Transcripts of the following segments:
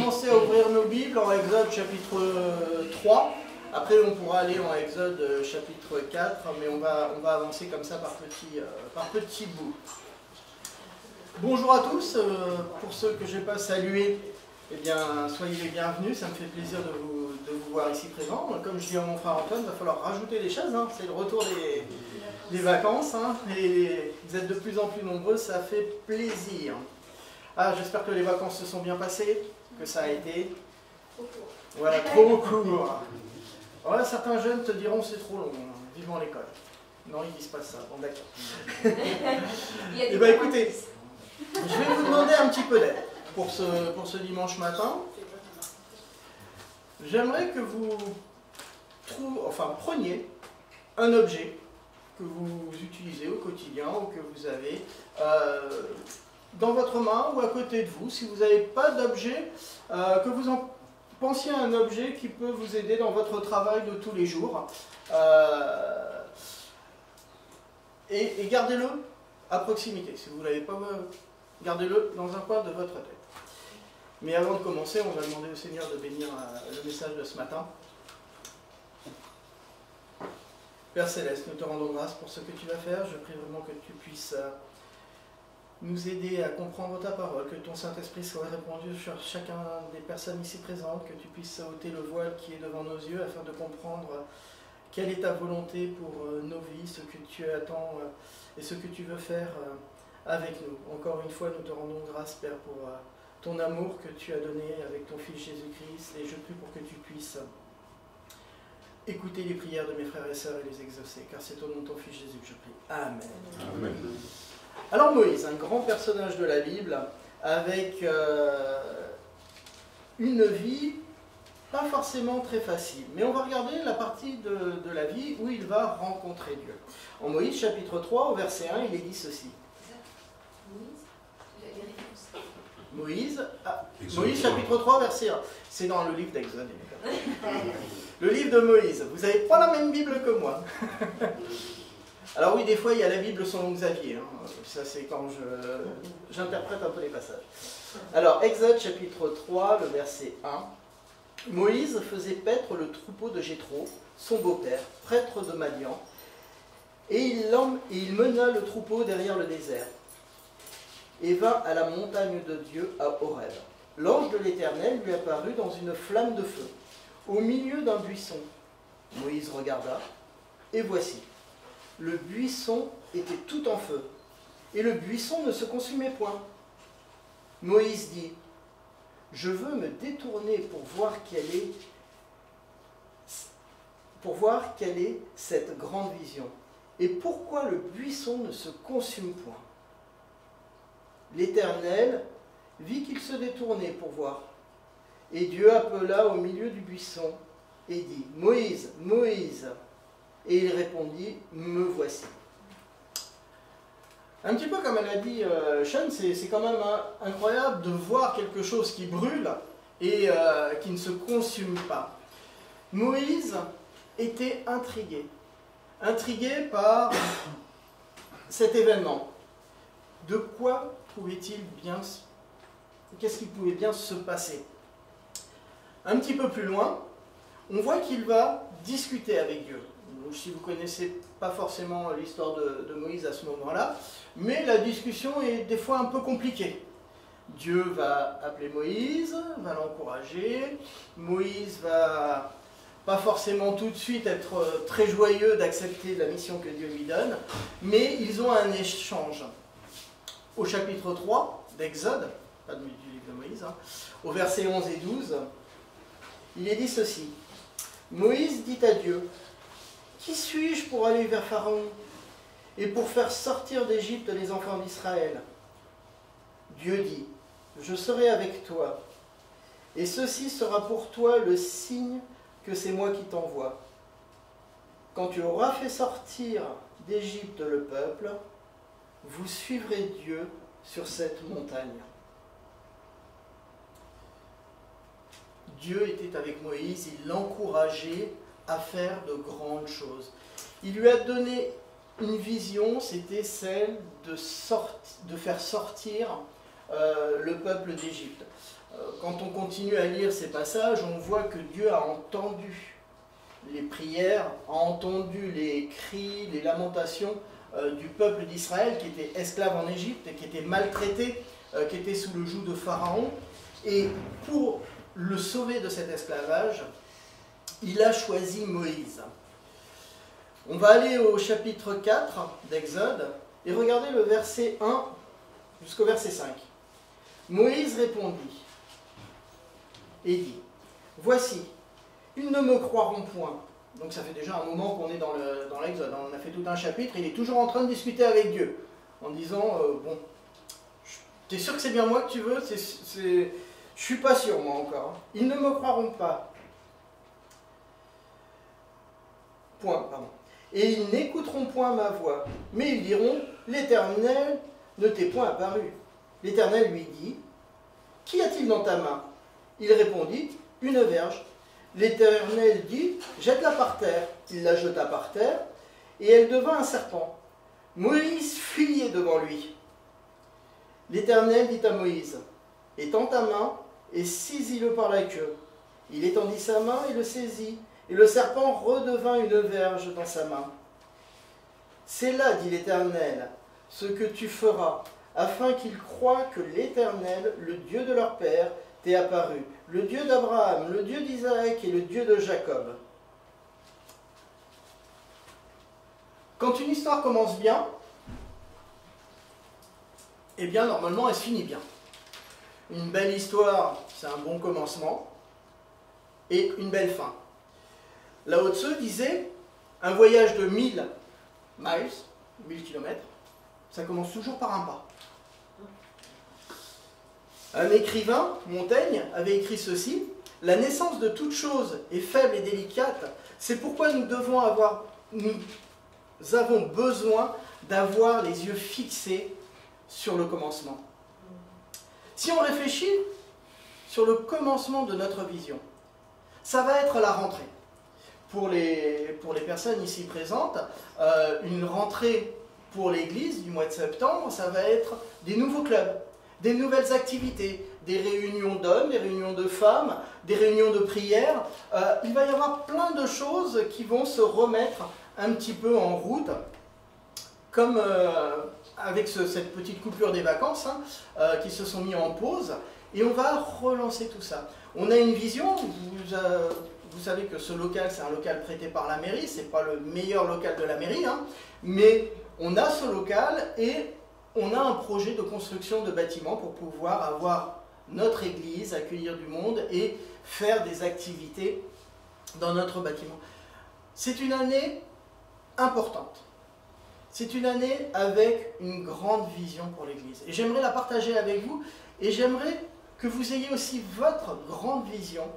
commencer à ouvrir nos Bibles en Exode chapitre 3. Après, on pourra aller en Exode chapitre 4, mais on va avancer comme ça par petits bouts. Bonjour à tous. Pour ceux que je n'ai pas salués, eh bien, soyez les bienvenus. Ça me fait plaisir de vous voir ici présents. Comme je dis à mon frère Antoine, il va falloir rajouter des chaises. Hein. C'est le retour des vacances. Hein. Et vous êtes de plus en plus nombreux, ça fait plaisir. Ah, j'espère que les vacances se sont bien passées, que ça a été... Voilà, trop court. Voilà, certains jeunes te diront c'est trop long, vivement l'école. Non, ils disent pas ça, bon d'accord. Eh bien écoutez, je vais vous demander un petit peu d'aide pour ce dimanche matin. J'aimerais que vous preniez un objet que vous utilisez au quotidien ou que vous avez dans votre main ou à côté de vous. Si vous n'avez pas d'objet, que vous en pensiez à un objet qui peut vous aider dans votre travail de tous les jours. Et gardez-le à proximité. Si vous ne l'avez pas, gardez-le dans un coin de votre tête. Mais avant de commencer, on va demander au Seigneur de bénir le message de ce matin. Père Céleste, nous te rendons grâce pour ce que tu vas faire. Je prie vraiment que tu puisses nous aider à comprendre ta parole, que ton Saint-Esprit soit répandu sur chacun des personnes ici présentes, que tu puisses ôter le voile qui est devant nos yeux afin de comprendre quelle est ta volonté pour nos vies, ce que tu attends et ce que tu veux faire avec nous. Encore une fois, nous te rendons grâce, Père, pour ton amour que tu as donné avec ton Fils Jésus-Christ, et je prie pour que tu puisses écouter les prières de mes frères et sœurs et les exaucer, car c'est au nom de ton Fils Jésus que je prie. Amen. Amen. Alors Moïse, un grand personnage de la Bible, avec une vie pas forcément très facile. Mais on va regarder la partie de la vie où il va rencontrer Dieu. En Moïse, chapitre 3, au verset 1, il est dit ceci. Moïse, chapitre 3, verset 1. C'est dans le livre d'Exode. Le livre de Moïse. Vous n'avez pas la même Bible que moi. Alors oui, des fois, il y a la Bible selon Xavier. Hein. Ça, c'est quand j'interprète un peu les passages. Alors, Exode, chapitre 3, le verset 1. Moïse faisait paître le troupeau de Jéthro, son beau-père, prêtre de Madian, et il mena le troupeau derrière le désert, et vint à la montagne de Dieu à Horeb. L'ange de l'Éternel lui apparut dans une flamme de feu, au milieu d'un buisson. Moïse regarda, et voici, le buisson était tout en feu, et le buisson ne se consumait point. Moïse dit, je veux me détourner pour voir quelle est cette grande vision, et pourquoi le buisson ne se consume point. L'Éternel vit qu'il se détournait pour voir, et Dieu appela au milieu du buisson, et dit, Moïse, Moïse, et il répondit, me voici. Un petit peu comme elle a dit Sean, c'est quand même incroyable de voir quelque chose qui brûle et qui ne se consume pas. Moïse était intrigué par cet événement. De quoi qu'est-ce qui pouvait bien se passer? Un petit peu plus loin, on voit qu'il va discuter avec Dieu. Donc, si vous ne connaissez pas forcément l'histoire de Moïse à ce moment-là, mais la discussion est des fois un peu compliquée. Dieu va appeler Moïse, va l'encourager. Moïse va pas forcément tout de suite être très joyeux d'accepter la mission que Dieu lui donne, mais ils ont un échange. Au chapitre 3 d'Exode, pas du livre de Moïse, hein, au verset 11 et 12, il est dit ceci. Moïse dit à Dieu, qui suis-je pour aller vers Pharaon et pour faire sortir d'Égypte les enfants d'Israël? Dieu dit, je serai avec toi, et ceci sera pour toi le signe que c'est moi qui t'envoie. Quand tu auras fait sortir d'Égypte le peuple, vous suivrez Dieu sur cette montagne. Dieu était avec Moïse, il l'encourageait à faire de grandes choses. Il lui a donné une vision, c'était celle de faire sortir le peuple d'Égypte. Quand on continue à lire ces passages, on voit que Dieu a entendu les prières, a entendu les cris, les lamentations du peuple d'Israël qui était esclave en Égypte et qui était maltraité, qui était sous le joug de Pharaon. Et pour le sauver de cet esclavage, il a choisi Moïse. On va aller au chapitre 4 d'Exode et regardez le verset 1 jusqu'au verset 5. Moïse répondit et dit, « Voici, ils ne me croiront point. » Donc ça fait déjà un moment qu'on est dans l'Exode. On a fait tout un chapitre, il est toujours en train de discuter avec Dieu, en disant, bon, t'es sûr que c'est bien moi que tu veux? Je suis pas sûr moi encore. Hein. Ils ne me croiront pas. Point, pardon. Et ils n'écouteront point ma voix, mais ils diront, l'Éternel ne t'est point apparu. L'Éternel lui dit, qu'y a-t-il dans ta main? Il répondit, une verge. L'Éternel dit, jette-la par terre. Il la jeta par terre, et elle devint un serpent. Moïse fuyait devant lui. L'Éternel dit à Moïse, étends ta main et saisis-le par la queue. Il étendit sa main et le saisit, et le serpent redevint une verge dans sa main. C'est là, dit l'Éternel, ce que tu feras, afin qu'ils croient que l'Éternel, le Dieu de leur père, t'est apparu, le Dieu d'Abraham, le Dieu d'Isaac et le Dieu de Jacob. Quand une histoire commence bien, eh bien normalement elle se finit bien. Une belle histoire, c'est un bon commencement, et une belle fin. Lao Tzu disait, un voyage de 1000 kilomètres, ça commence toujours par un pas. Un écrivain, Montaigne, avait écrit ceci, « La naissance de toute chose est faible et délicate, c'est pourquoi nous avons besoin d'avoir les yeux fixés sur le commencement. » Si on réfléchit sur le commencement de notre vision, ça va être la rentrée. Pour les personnes ici présentes, une rentrée pour l'Église du mois de septembre, ça va être des nouveaux clubs, des nouvelles activités, des réunions d'hommes, des réunions de femmes, des réunions de prière. Il va y avoir plein de choses qui vont se remettre un petit peu en route, comme avec cette petite coupure des vacances qui se sont mis en pause, et on va relancer tout ça. On a une vision, vous savez que ce local, c'est un local prêté par la mairie, c'est pas le meilleur local de la mairie, mais on a ce local et on a un projet de construction de bâtiments pour pouvoir avoir notre église, accueillir du monde et faire des activités dans notre bâtiment. C'est une année importante. C'est une année avec une grande vision pour l'église. Et j'aimerais la partager avec vous et j'aimerais que vous ayez aussi votre grande vision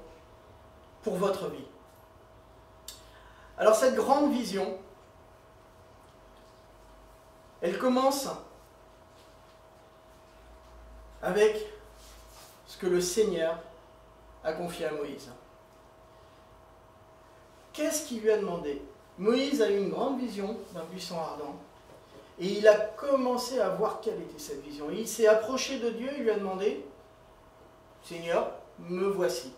pour votre vie. Alors cette grande vision, elle commence avec ce que le Seigneur a confié à Moïse. Qu'est-ce qu'il lui a demandé? Moïse a eu une grande vision d'un buisson ardent et il a commencé à voir quelle était cette vision. Il s'est approché de Dieu et lui a demandé, « Seigneur, me voici. »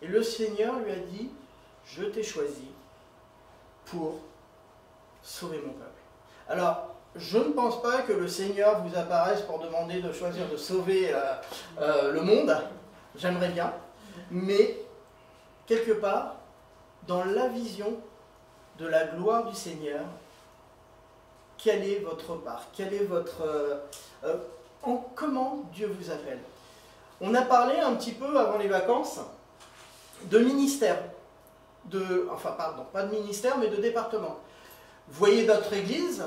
Et le Seigneur lui a dit, « Je t'ai choisi pour sauver mon peuple. » Alors, je ne pense pas que le Seigneur vous apparaisse pour demander de choisir de sauver le monde. J'aimerais bien. Mais, quelque part, dans la vision de la gloire du Seigneur, quelle est votre part? Quelle est votre... comment Dieu vous appelle? On a parlé un petit peu avant les vacances de ministère. Enfin, pardon, pas de ministère, mais de département. Vous voyez notre église,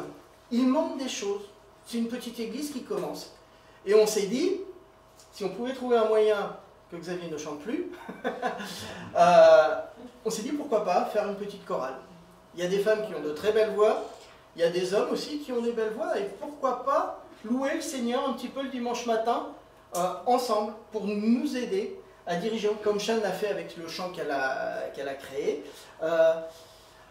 il manque des choses. C'est une petite église qui commence. Et on s'est dit, si on pouvait trouver un moyen que Xavier ne chante plus, on s'est dit pourquoi pas faire une petite chorale. Il y a des femmes qui ont de très belles voix, il y a des hommes aussi qui ont des belles voix, et pourquoi pas louer le Seigneur un petit peu le dimanche matin, ensemble, pour nous aider à diriger, comme Sean l'a fait avec le chant qu'elle a créé.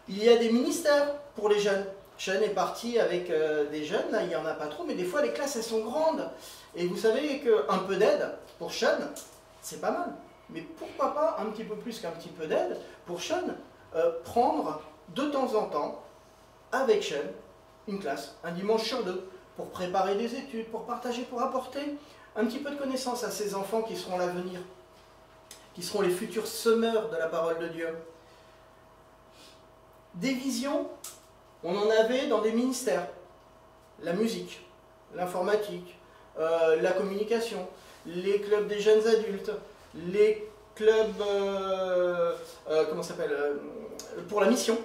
Il y a des ministères pour les jeunes. Sean est parti avec des jeunes, là il n'y en a pas trop, mais des fois les classes elles sont grandes. Et vous savez qu'un peu d'aide pour Sean, c'est pas mal. Mais pourquoi pas un petit peu plus qu'un petit peu d'aide pour Sean, prendre de temps en temps, avec Sean, une classe, un dimanche sur deux, pour préparer des études, pour partager, pour apporter un petit peu de connaissances à ces enfants qui seront l'avenir, qui seront les futurs semeurs de la parole de Dieu. Des visions, on en avait dans des ministères. La musique, l'informatique, la communication, les clubs des jeunes adultes, les clubs comment ça s'appelle, pour la mission.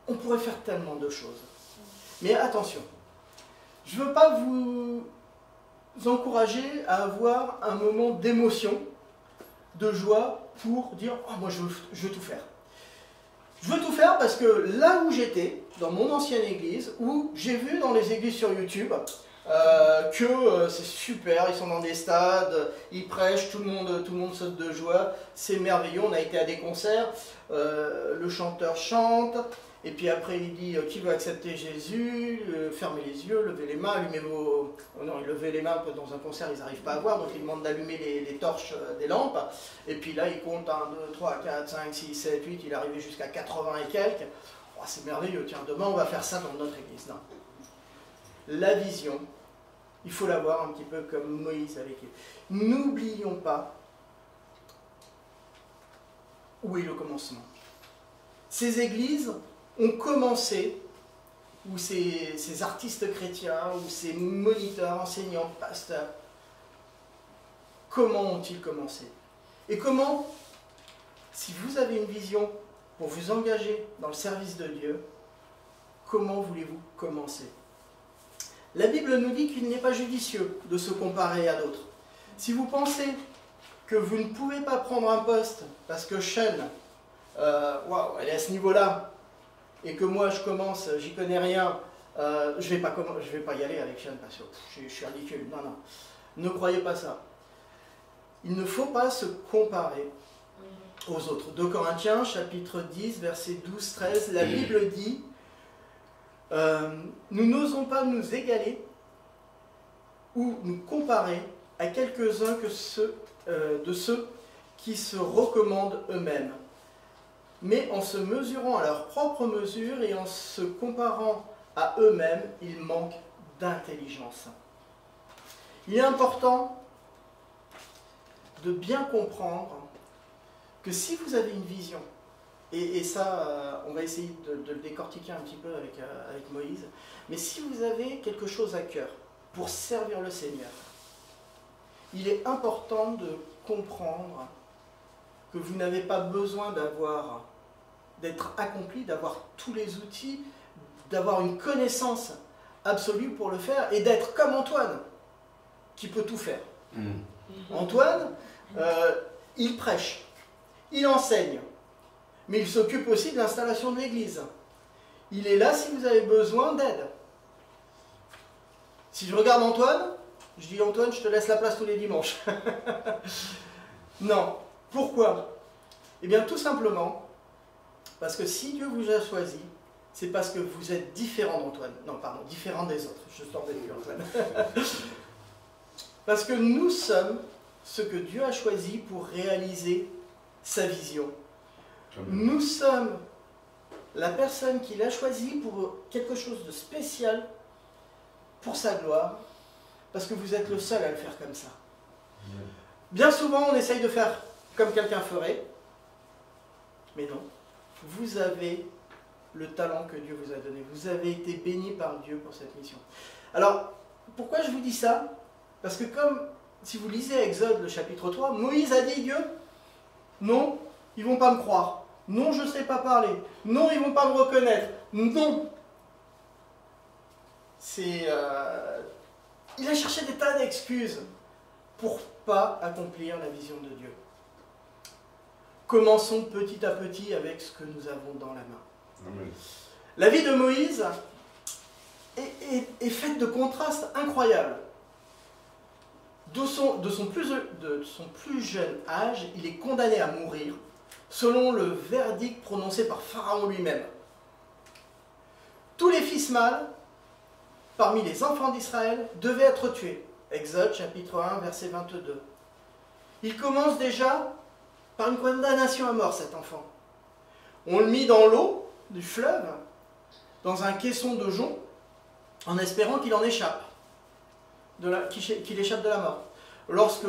On pourrait faire tellement de choses. Mais attention, je ne veux pas vous encourager à avoir un moment d'émotion, de joie pour dire « Oh, moi je veux tout faire ». Je veux tout faire parce que là où j'étais, dans mon ancienne église, où j'ai vu dans les églises sur YouTube que c'est super, ils sont dans des stades, ils prêchent, tout le monde saute de joie, c'est merveilleux, on a été à des concerts, le chanteur chante, et puis après il dit qui veut accepter Jésus, fermez les yeux, levez les mains, allumez vos... Oh non, lever les mains dans un concert ils n'arrivent pas à voir, donc ils demandent d'allumer les torches des lampes, et puis là il compte 1, 2, 3, 4, 5, 6, 7, 8, il est arrivé jusqu'à 80 et quelques. Oh, c'est merveilleux, tiens, demain on va faire ça dans notre église. Non. La vision, il faut l'avoir un petit peu comme Moïse avec eux. N'oublions pas où est le commencement. Ces églises ont commencé, ou ces artistes chrétiens, ou ces moniteurs, enseignants, pasteurs, comment ont-ils commencé? Et comment, si vous avez une vision pour vous engager dans le service de Dieu, comment voulez-vous commencer? La Bible nous dit qu'il n'est pas judicieux de se comparer à d'autres. Si vous pensez que vous ne pouvez pas prendre un poste parce que Sean, waouh, elle est à ce niveau-là, et que moi je commence, j'y connais rien, je vais pas y aller avec Sean parce que je suis ridicule. Non, non, ne croyez pas ça. Il ne faut pas se comparer aux autres. 2 Corinthiens, chapitre 10, versets 12-13, la Bible dit nous n'osons pas nous égaler ou nous comparer à quelques-uns de ceux qui se recommandent eux-mêmes, mais en se mesurant à leur propre mesure et en se comparant à eux-mêmes, ils manquent d'intelligence. Il est important de bien comprendre que si vous avez une vision, et ça, on va essayer de le décortiquer un petit peu avec Moïse, mais si vous avez quelque chose à cœur pour servir le Seigneur, il est important de comprendre que vous n'avez pas besoin d'être accompli, d'avoir tous les outils, d'avoir une connaissance absolue pour le faire, et d'être comme Antoine, qui peut tout faire. Antoine, il prêche, il enseigne, mais il s'occupe aussi de l'installation de l'église. Il est là si vous avez besoin d'aide. Si je regarde Antoine, je dis Antoine, je te laisse la place tous les dimanches. Non. Pourquoi? Eh bien tout simplement, parce que si Dieu vous a choisi, c'est parce que vous êtes différent d'Antoine. Non, pardon, différent des autres. Je t'en plus, Antoine. Parce que nous sommes ce que Dieu a choisi pour réaliser sa vision. Nous sommes la personne qu'il a choisie pour quelque chose de spécial pour sa gloire, parce que vous êtes le seul à le faire comme ça. Bien souvent, on essaye de faire comme quelqu'un ferait, mais non. Vous avez le talent que Dieu vous a donné. Vous avez été béni par Dieu pour cette mission. Alors, pourquoi je vous dis ça? Parce que comme, si vous lisez Exode, le chapitre 3, Moïse a dit Dieu, non, ils ne vont pas me croire. Non, je ne sais pas parler. Non, ils ne vont pas me reconnaître. Non. Il a cherché des tas d'excuses pour ne pas accomplir la vision de Dieu. Commençons petit à petit avec ce que nous avons dans la main. Amen. La vie de Moïse est faite de contrastes incroyables. De son plus jeune âge, il est condamné à mourir selon le verdict prononcé par Pharaon lui-même. Tous les fils mâles, parmi les enfants d'Israël, devaient être tués. Exode chapitre 1, verset 22. il commence déjà par une condamnation à mort, cet enfant. On le mit dans l'eau du fleuve, dans un caisson de jonc, en espérant qu'il en échappe, qu'il échappe de la mort. Lorsque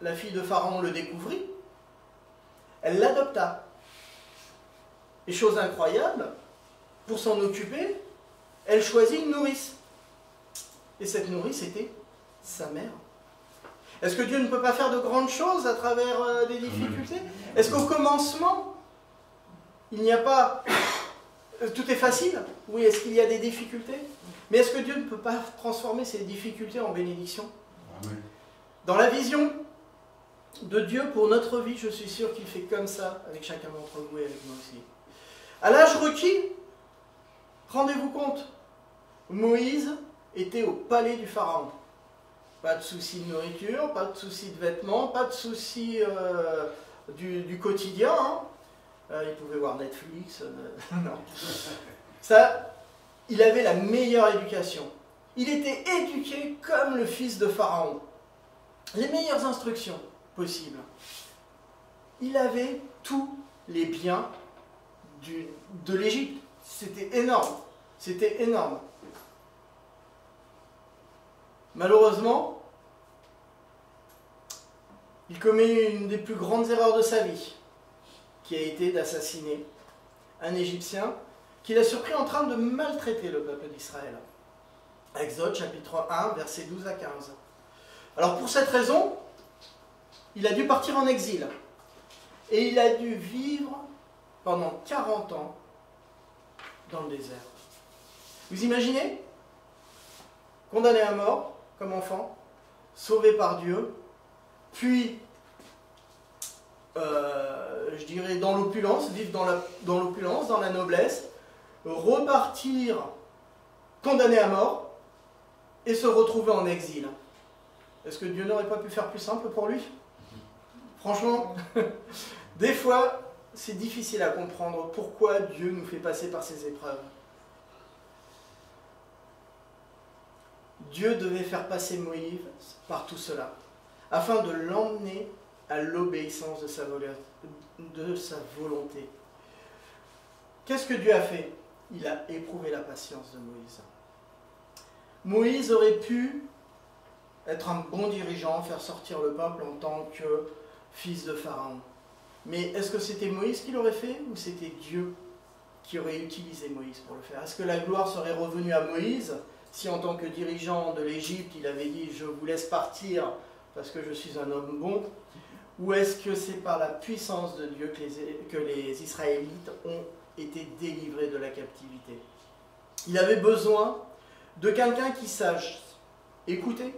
la fille de Pharaon le découvrit, elle l'adopta. Et chose incroyable, pour s'en occuper, elle choisit une nourrice. Et cette nourrice était sa mère. Est-ce que Dieu ne peut pas faire de grandes choses à travers des difficultés? Est-ce qu'au commencement, il n'y a pas... Tout est facile? Oui, est-ce qu'il y a des difficultés? Mais est-ce que Dieu ne peut pas transformer ces difficultés en bénédiction? Dans la vision de Dieu pour notre vie, je suis sûr qu'il fait comme ça avec chacun d'entre vous et avec moi aussi. À l'âge requis, rendez-vous compte, Moïse était au palais du Pharaon. Pas de souci de nourriture, pas de souci de vêtements, pas de souci du quotidien. Hein. Il pouvait voir Netflix. Non. Ça, il avait la meilleure éducation. Il était éduqué comme le fils de Pharaon. Les meilleures instructions possibles. Il avait tous les biens de l'Égypte. C'était énorme. C'était énorme. Malheureusement, il commet une des plus grandes erreurs de sa vie, qui a été d'assassiner un Égyptien qu'il a surpris en train de maltraiter le peuple d'Israël. Exode chapitre 1, versets 12 à 15. Alors pour cette raison, il a dû partir en exil. Et il a dû vivre pendant 40 ans dans le désert. Vous imaginez? Condamné à mort, comme enfant, sauvé par Dieu, puis, je dirais, dans l'opulence, vivre dans l'opulence, dans la noblesse, repartir condamné à mort, et se retrouver en exil. Est-ce que Dieu n'aurait pas pu faire plus simple pour lui? Franchement, des fois, c'est difficile à comprendre pourquoi Dieu nous fait passer par ces épreuves. Dieu devait faire passer Moïse par tout cela, afin de l'emmener à l'obéissance de sa volonté. Qu'est-ce que Dieu a fait? Il a éprouvé la patience de Moïse. Moïse aurait pu être un bon dirigeant, faire sortir le peuple en tant que fils de Pharaon. Mais est-ce que c'était Moïse qui l'aurait fait ou c'était Dieu qui aurait utilisé Moïse pour le faire? Est-ce que la gloire serait revenue à Moïse si en tant que dirigeant de l'Égypte, il avait dit « je vous laisse partir parce que je suis un homme bon » ou est-ce que c'est par la puissance de Dieu que les Israélites ont été délivrés de la captivité? Il avait besoin de quelqu'un qui sache écouter,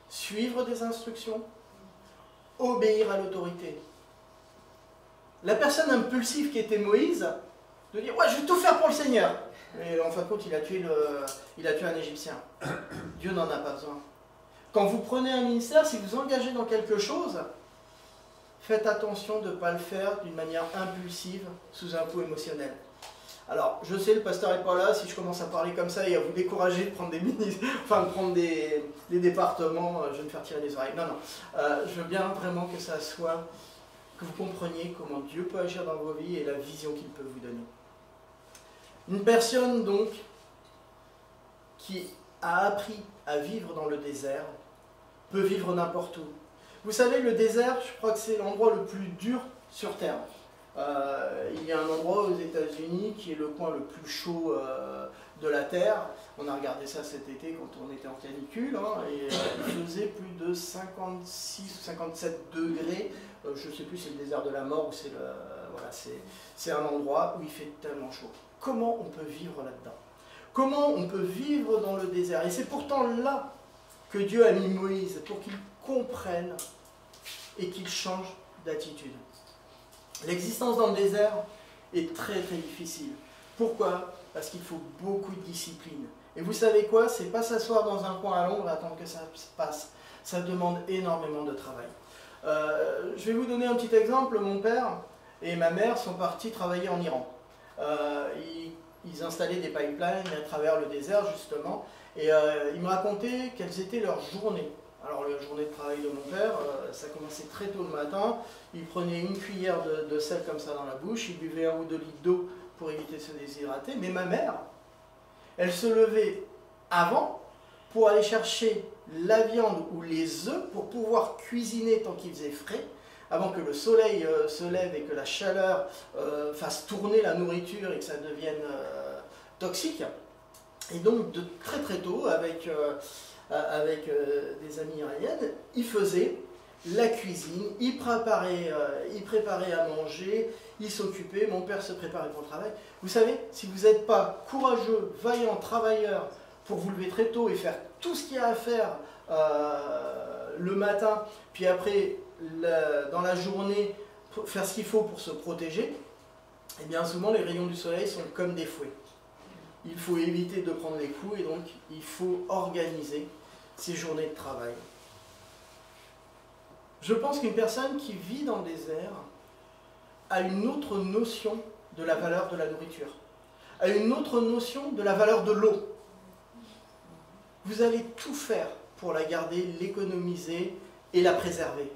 suivre des instructions, obéir à l'autorité. La personne impulsive qui était Moïse, de dire « ouais, je vais tout faire pour le Seigneur ». Et en fin de compte, il a tué un Égyptien. Dieu n'en a pas besoin. Quand vous prenez un ministère, si vous engagez dans quelque chose, faites attention de ne pas le faire d'une manière impulsive, sous un coup émotionnel. Alors, je sais, le pasteur n'est pas là, si je commence à parler comme ça et à vous décourager de prendre des de prendre des départements, je vais me faire tirer les oreilles. Non, non. Je veux bien vraiment que ça soit, que vous compreniez comment Dieu peut agir dans vos vies et la vision qu'il peut vous donner. Une personne, donc, qui a appris à vivre dans le désert, peut vivre n'importe où. Vous savez, le désert, je crois que c'est l'endroit le plus dur sur Terre. Il y a un endroit aux États-Unis qui est le coin le plus chaud de la Terre. On a regardé ça cet été quand on était en canicule, hein, et il faisait plus de 56 ou 57 degrés. Je ne sais plus si c'est le désert de la mort ou c'est le... Voilà, c'est un endroit où il fait tellement chaud. Comment on peut vivre là-dedans? Comment on peut vivre dans le désert? Et c'est pourtant là que Dieu a mis Moïse, pour qu'il comprenne et qu'il change d'attitude. L'existence dans le désert est très très difficile. Pourquoi? Parce qu'il faut beaucoup de discipline. Et vous savez quoi? C'est pas s'asseoir dans un coin à l'ombre et attendre que ça se passe. Ça demande énormément de travail. Je vais vous donner un petit exemple. Mon père et ma mère sont partis travailler en Iran. Ils installaient des pipelines à travers le désert justement. Et ils me racontaient quelles étaient leurs journées Alors la journée de travail de mon père, ça commençait très tôt le matin. Il prenait une cuillère de sel comme ça dans la bouche, il buvait 1 ou 2 litres d'eau pour éviter de se déshydrater. Mais ma mère, elle se levait avant pour aller chercher la viande ou les œufs pour pouvoir cuisiner tant qu'il faisait frais, avant que le soleil se lève et que la chaleur fasse tourner la nourriture et que ça devienne toxique. Et donc de très très tôt, avec des amis iraniennes, il faisait la cuisine, il préparait à manger, il s'occupait, mon père se préparait pour le travail. Vous savez, si vous n'êtes pas courageux, vaillant, travailleur, pour vous lever très tôt et faire tout ce qu'il y a à faire le matin, puis après, dans la journée, faire ce qu'il faut pour se protéger, eh bien souvent les rayons du soleil sont comme des fouets. Il faut éviter de prendre les coups et donc il faut organiser ses journées de travail. Je pense qu'une personne qui vit dans le désert a une autre notion de la valeur de la nourriture, a une autre notion de la valeur de l'eau. Vous allez tout faire pour la garder, l'économiser et la préserver.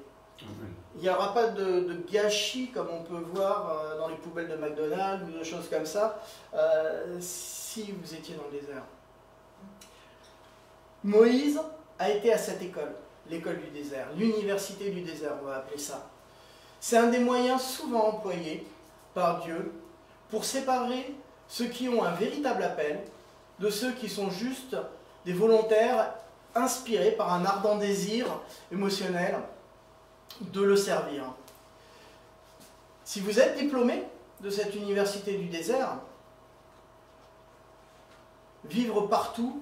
Il n'y aura pas de gâchis comme on peut voir dans les poubelles de McDonald's ou de choses comme ça si vous étiez dans le désert. Moïse a été à cette école, l'école du désert, l'université du désert, on va appeler ça. C'est un des moyens souvent employés par Dieu pour séparer ceux qui ont un véritable appel de ceux qui sont juste des volontaires inspirés par un ardent désir émotionnel de le servir. Si vous êtes diplômé de cette université du désert, vivre partout,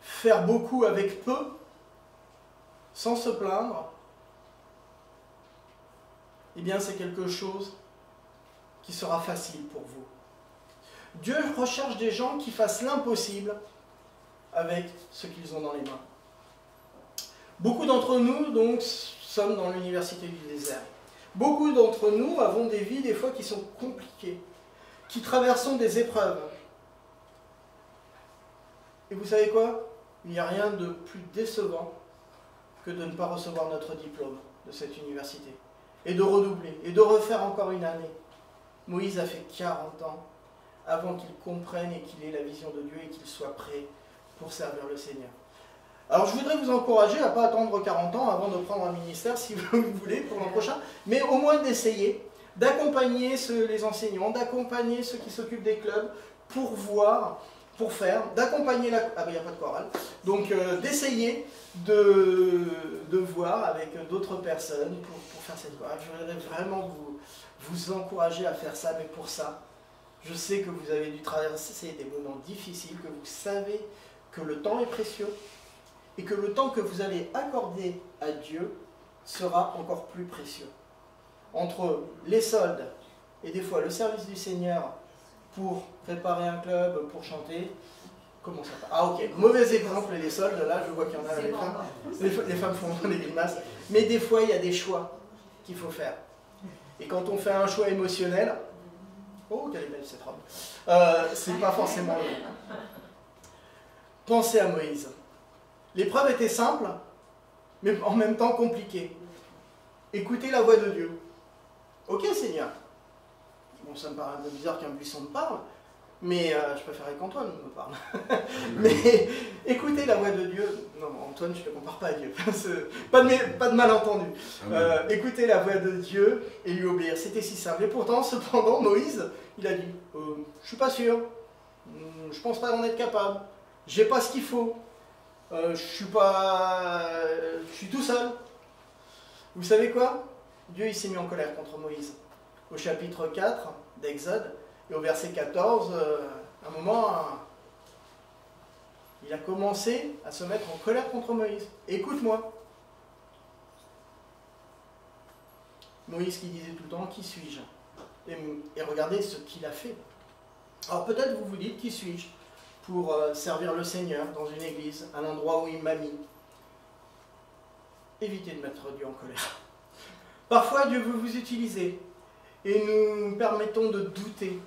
faire beaucoup avec peu, sans se plaindre, eh bien c'est quelque chose qui sera facile pour vous. Dieu recherche des gens qui fassent l'impossible avec ce qu'ils ont dans les mains. Beaucoup d'entre nous, donc, sommes dans l'université du désert. Beaucoup d'entre nous avons des vies, des fois, qui sont compliquées, qui traversons des épreuves. Et vous savez quoi? Il n'y a rien de plus décevant que de ne pas recevoir notre diplôme de cette université. Et de redoubler, et de refaire encore une année. Moïse a fait 40 ans avant qu'il comprenne et qu'il ait la vision de Dieu et qu'il soit prêt pour servir le Seigneur. Alors je voudrais vous encourager à ne pas attendre 40 ans avant de prendre un ministère, si vous voulez, pour l'an prochain, mais au moins d'essayer, d'accompagner les enseignants, d'accompagner ceux qui s'occupent des clubs pour voir, pour faire, d'accompagner la... Ah ben il n'y a pas de chorale. Donc d'essayer de voir avec d'autres personnes pour faire cette chorale. Je voudrais vraiment vous encourager à faire ça, mais pour ça, je sais que vous avez dû traverser des moments difficiles, que vous savez que le temps est précieux et que le temps que vous allez accorder à Dieu sera encore plus précieux. Entre les soldes et des fois le service du Seigneur pour préparer un club, pour chanter, comment ça va? Ah ok, mauvais exemple les soldes, là je vois qu'il y en a les femmes. Les femmes font des grimaces. Mais des fois il y a des choix qu'il faut faire. Et quand on fait un choix émotionnel, oh, quelle est belle cette robe. C'est pas forcément le bon. Pensez à Moïse. L'épreuve était simple, mais en même temps compliquée. Écoutez la voix de Dieu. Ok, Seigneur. Bon, ça me paraît un peu bizarre qu'un buisson me parle, mais je préférerais qu'Antoine me parle. Mais écoutez la voix de Dieu. Non, Antoine, je ne te compare pas à Dieu. Pas de malentendu. Écoutez la voix de Dieu et lui obéir. C'était si simple. Et pourtant, cependant, Moïse, il a dit je ne suis pas sûr. Je ne pense pas en être capable. J'ai pas ce qu'il faut. Je suis tout seul. Vous savez quoi? Dieu il s'est mis en colère contre Moïse. Au chapitre 4 d'Exode et au verset 14, à un moment, il a commencé à se mettre en colère contre Moïse. Écoute-moi. Moïse qui disait tout le temps, qui suis-je? Et regardez ce qu'il a fait. Alors peut-être vous vous dites, qui suis-je pour servir le Seigneur dans une église, un endroit où il m'a mis? Évitez de mettre Dieu en colère. Parfois Dieu veut vous utiliser et nous permettons de douter.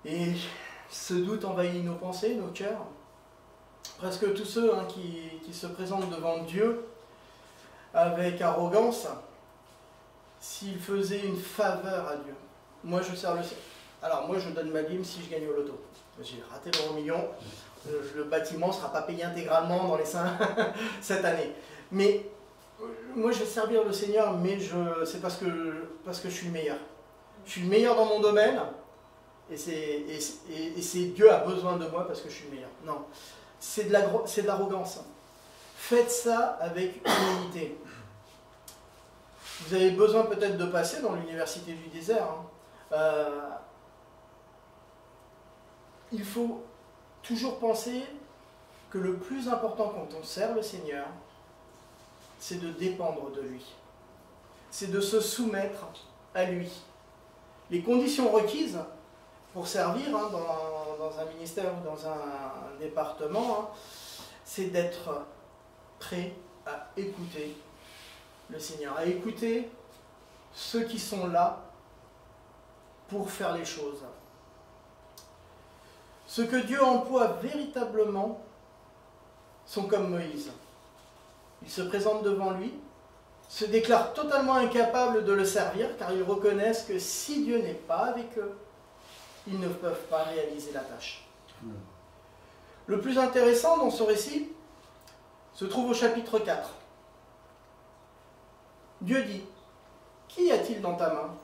Et ce doute envahit nos pensées, nos cœurs. presque tous ceux qui se présentent devant Dieu avec arrogance, s'ils faisaient une faveur à Dieu. Moi, je sers le... Alors, moi, je donne ma dîme si je gagne au loto. J'ai raté le million. Le bâtiment ne sera pas payé intégralement dans les 5 cette année. Mais moi, je vais servir le Seigneur, mais c'est parce que je suis le meilleur. Je suis le meilleur dans mon domaine, et Dieu a besoin de moi parce que je suis le meilleur. Non, c'est de l'arrogance. Faites ça avec humilité. Vous avez besoin peut-être de passer dans l'université du désert. Il faut toujours penser que le plus important quand on sert le Seigneur, c'est de dépendre de lui. C'est de se soumettre à lui. Les conditions requises pour servir dans un ministère ou dans un département, c'est d'être prêt à écouter le Seigneur, à écouter ceux qui sont là pour faire les choses. Ceux que Dieu emploie véritablement sont comme Moïse. Ils se présentent devant lui, se déclarent totalement incapables de le servir, car ils reconnaissent que si Dieu n'est pas avec eux, ils ne peuvent pas réaliser la tâche. Le plus intéressant dans ce récit se trouve au chapitre 4. Dieu dit, « Qui y a-t-il dans ta main ?»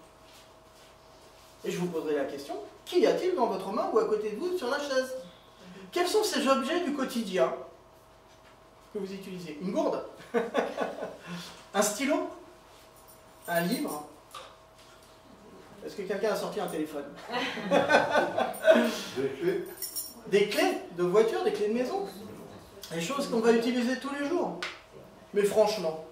Et je vous poserai la question, « Qui y a-t-il dans votre main ou à côté de vous sur la chaise ?» Quels sont ces objets du quotidien que vous utilisez? Une gourde? Un stylo? Un livre? Est-ce que quelqu'un a sorti un téléphone? Des clés? Des clés de voiture, des clés de maison? Des choses qu'on va utiliser tous les jours. Mais franchement,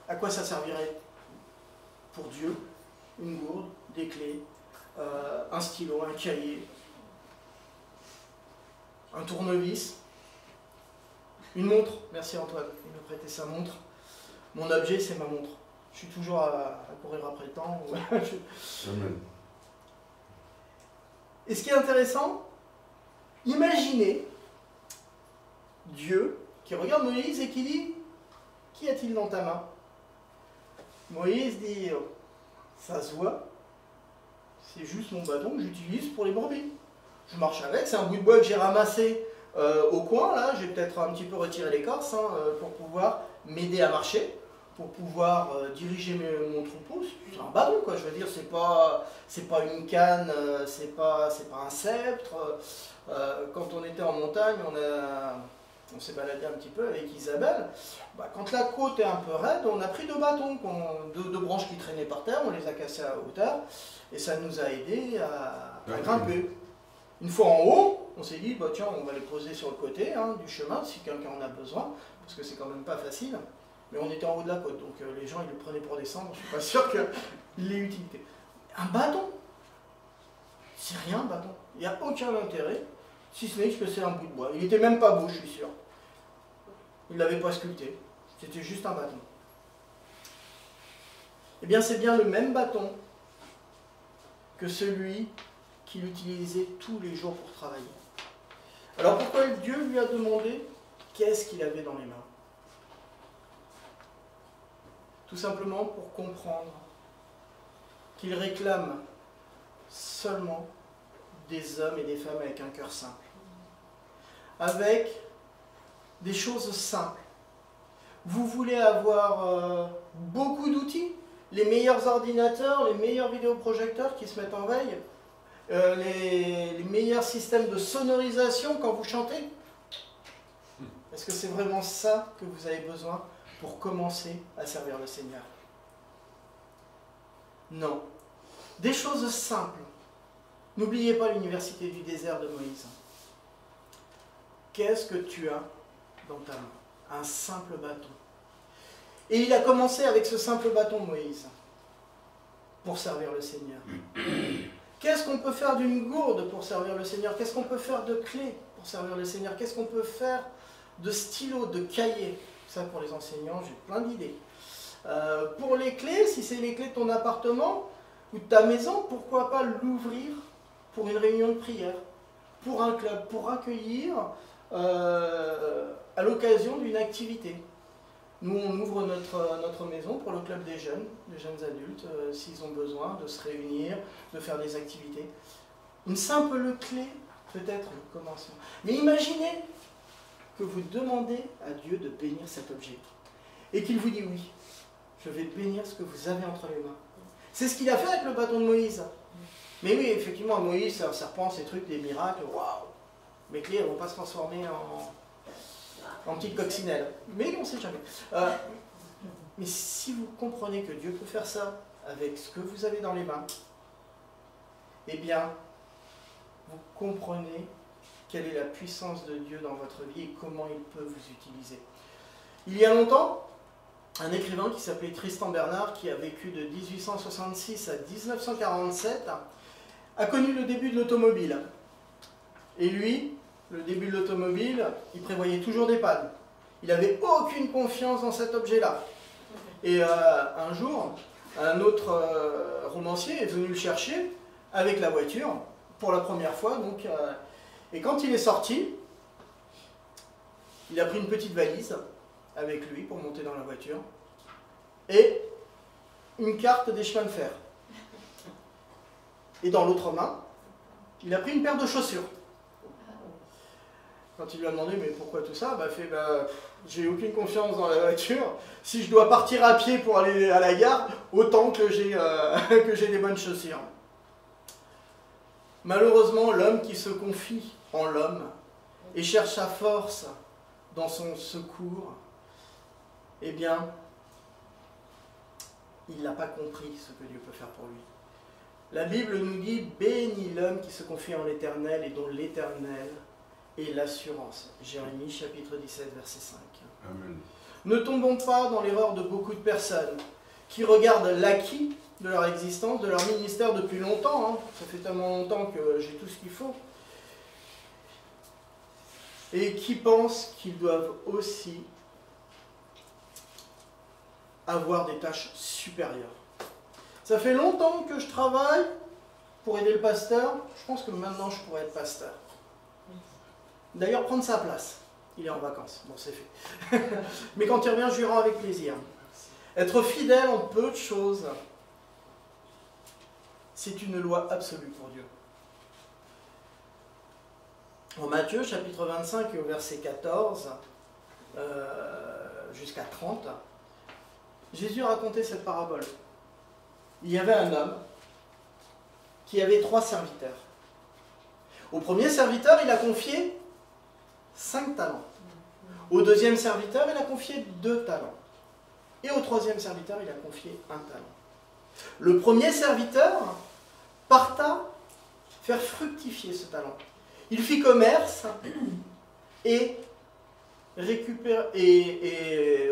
à quoi ça servirait? Pour Dieu, une gourde, des clés, un stylo, un cahier, un tournevis, une montre. Merci Antoine, il m'a prêté sa montre. Mon objet, c'est ma montre. Je suis toujours à courir après le temps. Et ce qui est intéressant, imaginez Dieu qui regarde Moïse et qui dit, « Qu'y a-t-il dans ta main ?» Moïse dit, « Ça se voit, c'est juste mon bâton que j'utilise pour les brebis. Je marche avec, c'est un bout de bois que j'ai ramassé au coin, là, j'ai peut-être un petit peu retiré l'écorce pour pouvoir m'aider à marcher, pour pouvoir diriger mon troupeau. C'est un bâton, quoi, je veux dire, c'est pas une canne, c'est pas un sceptre. Quand on était en montagne, on s'est baladé un petit peu avec Isabelle. Quand la côte est un peu raide, on a pris 2 bâtons, deux branches qui traînaient par terre, on les a cassées à hauteur, et ça nous a aidé à grimper. Une fois en haut, on s'est dit, tiens, on va les poser sur le côté du chemin, si quelqu'un en a besoin, parce que c'est quand même pas facile. Mais on était en haut de la côte, donc les gens ils le prenaient pour descendre, je suis pas sûr qu'il l'ait utilisé. Un bâton, c'est rien un bâton, il n'y a aucun intérêt, si ce n'est que c'est un bout de bois. Il n'était même pas beau, je suis sûr. Il ne l'avait pas sculpté, c'était juste un bâton. Eh bien c'est bien le même bâton que celui qu'il utilisait tous les jours pour travailler. Alors pourquoi Dieu lui a demandé qu'est-ce qu'il avait dans les mains? Tout simplement pour comprendre qu'il réclame seulement des hommes et des femmes avec un cœur simple. Avec des choses simples. Vous voulez avoir beaucoup d'outils, les meilleurs ordinateurs, les meilleurs vidéoprojecteurs qui se mettent en veille, les meilleurs systèmes de sonorisation quand vous chantez? Est-ce que c'est vraiment ça que vous avez besoin pour commencer à servir le Seigneur? Non. Des choses simples. N'oubliez pas l'université du désert de Moïse. Qu'est-ce que tu as dans ta main? Un simple bâton. Et il a commencé avec ce simple bâton, Moïse, pour servir le Seigneur. Qu'est-ce qu'on peut faire d'une gourde pour servir le Seigneur? Qu'est-ce qu'on peut faire de clés pour servir le Seigneur? Qu'est-ce qu'on peut faire de stylos, de cahiers? Ça, pour les enseignants, j'ai plein d'idées. Pour les clés, si c'est les clés de ton appartement ou de ta maison, pourquoi pas l'ouvrir pour une réunion de prière? pour un club, pour accueillir à l'occasion d'une activité. Nous, on ouvre notre maison pour le club des jeunes adultes, s'ils ont besoin de se réunir, de faire des activités. Une simple clé, peut-être, le commencement. Mais imaginez que vous demandez à Dieu de bénir cet objet. Et qu'il vous dit oui, je vais bénir ce que vous avez entre les mains. C'est ce qu'il a fait avec le bâton de Moïse. Mais oui, effectivement, Moïse, c'est un serpent, ces trucs, des miracles, waouh! Mes clés, elles ne vont pas se transformer en petite coccinelle. Mais on ne sait jamais. Mais si vous comprenez que Dieu peut faire ça avec ce que vous avez dans les mains, eh bien, vous comprenez quelle est la puissance de Dieu dans votre vie et comment il peut vous utiliser. Il y a longtemps, un écrivain qui s'appelait Tristan Bernard, qui a vécu de 1866 à 1947, a connu le début de l'automobile. Et lui, le début de l'automobile, il prévoyait toujours des pannes. Il n'avait aucune confiance dans cet objet-là. Et un jour, un autre romancier est venu le chercher avec la voiture, pour la première fois. Donc, et quand il est sorti, il a pris une petite valise avec lui pour monter dans la voiture, et une carte des chemins de fer. Et dans l'autre main, il a pris une paire de chaussures. Quand il lui a demandé, mais pourquoi tout ça, il fait, j'ai aucune confiance dans la voiture. Si je dois partir à pied pour aller à la gare, autant que j'ai des bonnes chaussures. Malheureusement, l'homme qui se confie en l'homme et cherche sa force dans son secours, eh bien, il n'a pas compris ce que Dieu peut faire pour lui. La Bible nous dit, bénis l'homme qui se confie en l'Éternel et dont l'Éternel est l'assurance. Jérémie chapitre 17, verset 5. Amen. Ne tombons pas dans l'erreur de beaucoup de personnes qui regardent l'acquis de leur existence, de leur ministère depuis longtemps. Ça fait tellement longtemps que j'ai tout ce qu'il faut. Et qui pensent qu'ils doivent aussi avoir des tâches supérieures. Ça fait longtemps que je travaille pour aider le pasteur. Je pense que maintenant je pourrais être pasteur. D'ailleurs, prendre sa place. Il est en vacances. Bon, c'est fait. Mais quand il revient, je lui rends avec plaisir. Être fidèle en peu de choses, c'est une loi absolue pour Dieu. En Matthieu, chapitre 25, et au verset 14 jusqu'à 30, Jésus racontait cette parabole. Il y avait un homme qui avait 3 serviteurs. Au premier serviteur, il a confié 5 talents. Au deuxième serviteur, il a confié 2 talents. Et au troisième serviteur, il a confié 1 talent. Le premier serviteur parta faire fructifier ce talent. Il fit commerce et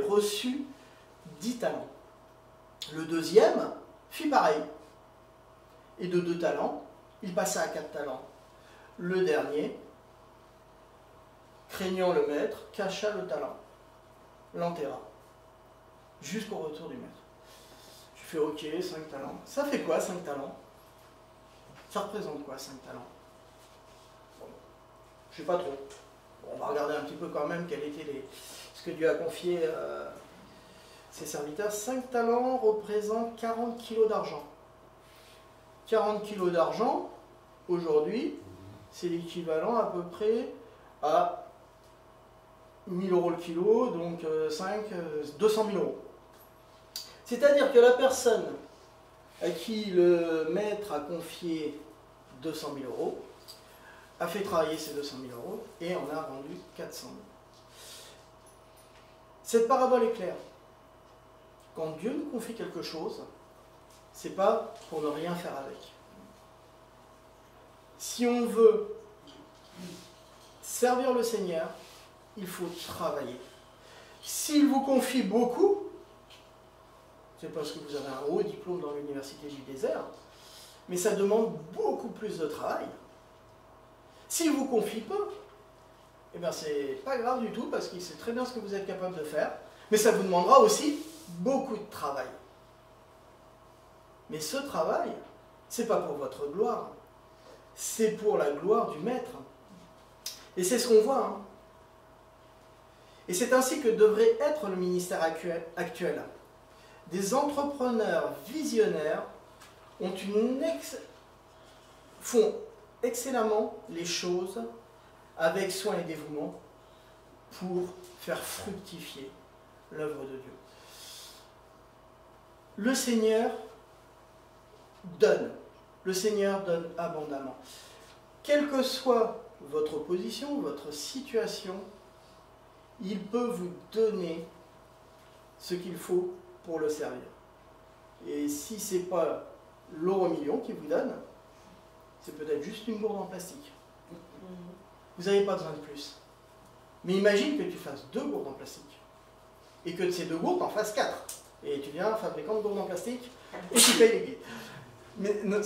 reçut 10 talents. Le deuxième fit pareil. Et de 2 talents, il passa à 4 talents. Le dernier, craignant le maître, cacha le talent, l'enterra, jusqu'au retour du maître. Je fais ok, 5 talents. Ça fait quoi 5 talents? Ça représente quoi 5 talents? Bon, je ne sais pas trop. Bon, on va regarder un petit peu quand même quel était ce que Dieu a confié à ses serviteurs. 5 talents représentent 40 kilos d'argent. 40 kilos d'argent, aujourd'hui, c'est l'équivalent à peu près à 1000 € le kilo, donc 200 000 €. C'est-à-dire que la personne à qui le maître a confié 200 000 € a fait travailler ces 200 000 € et en a vendu 400 000. Cette parabole est claire. Quand Dieu nous confie quelque chose, c'est pas pour ne rien faire avec. Si on veut servir le Seigneur, il faut travailler. S'il vous confie beaucoup, c'est parce que vous avez un haut diplôme dans l'université du désert, mais ça demande beaucoup plus de travail. S'il vous confie peu, eh bien c'est pas grave du tout parce qu'il sait très bien ce que vous êtes capable de faire, mais ça vous demandera aussi beaucoup de travail. Mais ce travail, c'est pas pour votre gloire, c'est pour la gloire du Maître. Et c'est ce qu'on voit. Hein. Et c'est ainsi que devrait être le ministère actuel. Des entrepreneurs visionnaires font excellemment les choses avec soin et dévouement pour faire fructifier l'œuvre de Dieu. Le Seigneur donne. Le Seigneur donne abondamment. Quelle que soit votre position, votre situation, il peut vous donner ce qu'il faut pour le servir. Et si ce n'est pas l'euro million qu'il vous donne, c'est peut-être juste une gourde en plastique. Vous n'avez pas besoin de plus. Mais imagine que tu fasses 2 gourdes en plastique. Et que de ces 2 gourdes, tu en fasses 4. Et tu deviens fabricant de gourdes en plastique et tu payes les guides. Mais non,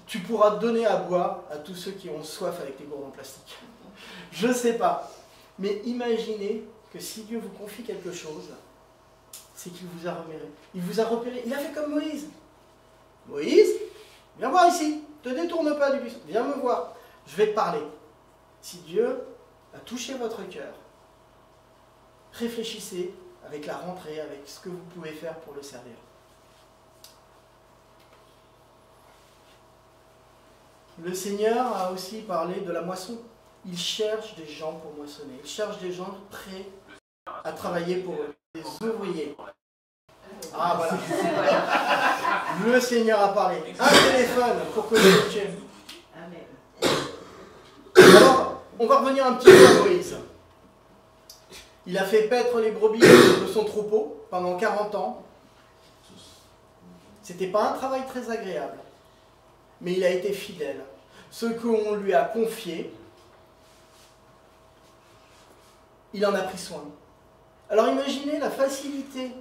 tu pourras donner à boire à tous ceux qui ont soif avec tes gourdes en plastique. Je ne sais pas. Mais imaginez que si Dieu vous confie quelque chose, c'est qu'il vous a repéré. Il vous a repéré. Il a fait comme Moïse. Moïse, viens voir ici. Ne te détourne pas du buisson. Viens me voir. Je vais te parler. Si Dieu a touché votre cœur, réfléchissez avec la rentrée, avec ce que vous pouvez faire pour le servir. Le Seigneur a aussi parlé de la moisson. Il cherche des gens pour moissonner. Il cherche des gens prêts à travailler pour eux. Des ouvriers. Ah voilà. Le Seigneur a parlé. Un téléphone pour que vous écoutiez. Alors, on va revenir un petit peu à Moïse. Il a fait paître les brebis de son troupeau pendant 40 ans. C'était pas un travail très agréable. Mais il a été fidèle. Ce qu'on lui a confié, il en a pris soin. Alors imaginez la facilité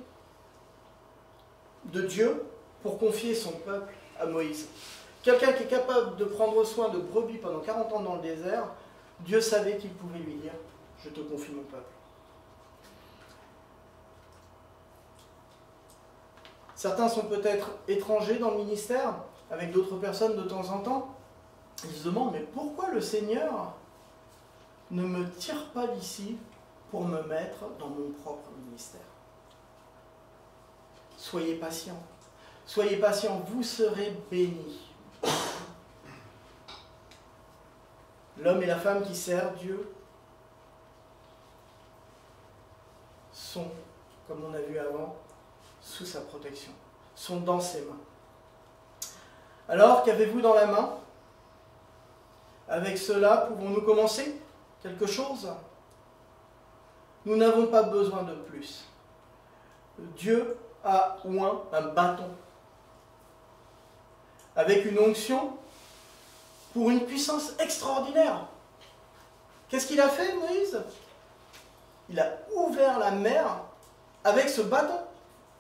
de Dieu pour confier son peuple à Moïse. Quelqu'un qui est capable de prendre soin de brebis pendant 40 ans dans le désert, Dieu savait qu'il pouvait lui dire « Je te confie mon peuple ». Certains sont peut-être étrangers dans le ministère, avec d'autres personnes de temps en temps. Ils se demandent, mais pourquoi le Seigneur ne me tire pas d'ici pour me mettre dans mon propre ministère? Soyez patients. Soyez patients, vous serez bénis. L'homme et la femme qui servent Dieu sont, comme on a vu avant, sous sa protection, sont dans ses mains. Alors, qu'avez-vous dans la main? Avec cela, pouvons-nous commencer quelque chose? Nous n'avons pas besoin de plus. Dieu a oint un bâton avec une onction pour une puissance extraordinaire. Qu'est-ce qu'il a fait, Moïse? Il a ouvert la mer avec ce bâton.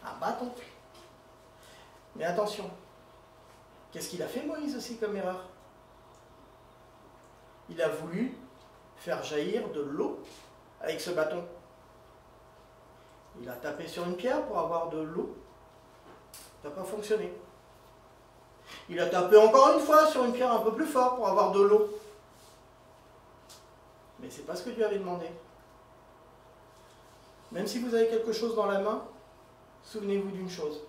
Un bâton. Mais attention, qu'est-ce qu'il a fait, Moïse, aussi, comme erreur? Il a voulu faire jaillir de l'eau avec ce bâton. Il a tapé sur une pierre pour avoir de l'eau. Ça n'a pas fonctionné. Il a tapé encore une fois sur une pierre un peu plus fort pour avoir de l'eau. Mais ce n'est pas ce que Dieu avait demandé. Même si vous avez quelque chose dans la main, souvenez-vous d'une chose.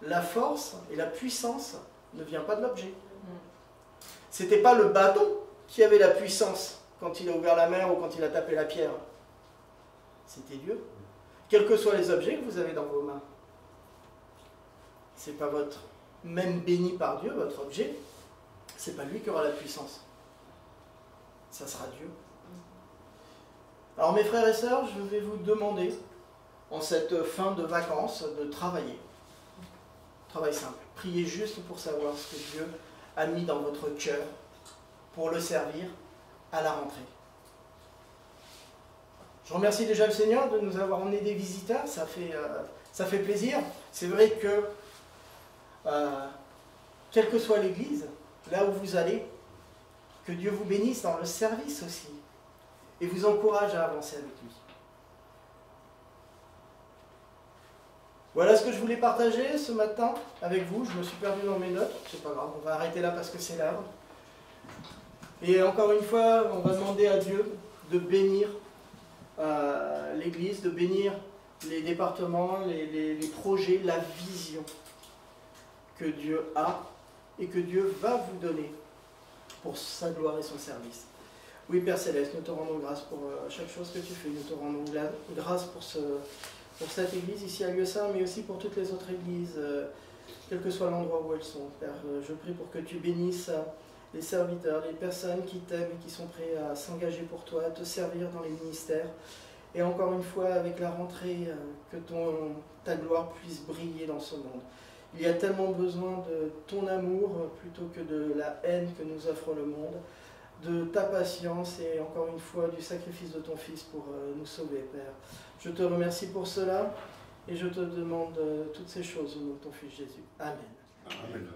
La force et la puissance ne viennent pas de l'objet. Ce n'était pas le bâton qui avait la puissance quand il a ouvert la mer ou quand il a tapé la pierre. C'était Dieu. Quels que soient les objets que vous avez dans vos mains. Ce n'est pas votre, même béni par Dieu, votre objet, ce n'est pas lui qui aura la puissance. Ça sera Dieu. Alors mes frères et sœurs, je vais vous demander, en cette fin de vacances, de travailler. Travail simple. Priez juste pour savoir ce que Dieu a mis dans votre cœur pour le servir à la rentrée. Je remercie déjà le Seigneur de nous avoir emmené des visiteurs, ça fait plaisir. C'est vrai que, quelle que soit l'église, là où vous allez, que Dieu vous bénisse dans le service aussi, et vous encourage à avancer avec lui. Voilà ce que je voulais partager ce matin avec vous. Je me suis perdu dans mes notes, c'est pas grave, on va arrêter là parce que c'est l'heure. Et encore une fois, on va demander à Dieu de bénir l'Église, de bénir les départements, les projets, la vision que Dieu a et que Dieu va vous donner pour sa gloire et son service. Oui, Père Céleste, nous te rendons grâce pour chaque chose que tu fais. Nous te rendons grâce pour cette église ici à Lieu-Saint, mais aussi pour toutes les autres églises, quel que soit l'endroit où elles sont. Père, je prie pour que tu bénisses les serviteurs, les personnes qui t'aiment et qui sont prêts à s'engager pour toi, à te servir dans les ministères. Et encore une fois, avec la rentrée, que ta gloire puisse briller dans ce monde. Il y a tellement besoin de ton amour plutôt que de la haine que nous offre le monde, de ta patience et encore une fois du sacrifice de ton Fils pour nous sauver, Père. Je te remercie pour cela et je te demande toutes ces choses au nom de ton Fils Jésus. Amen. Amen.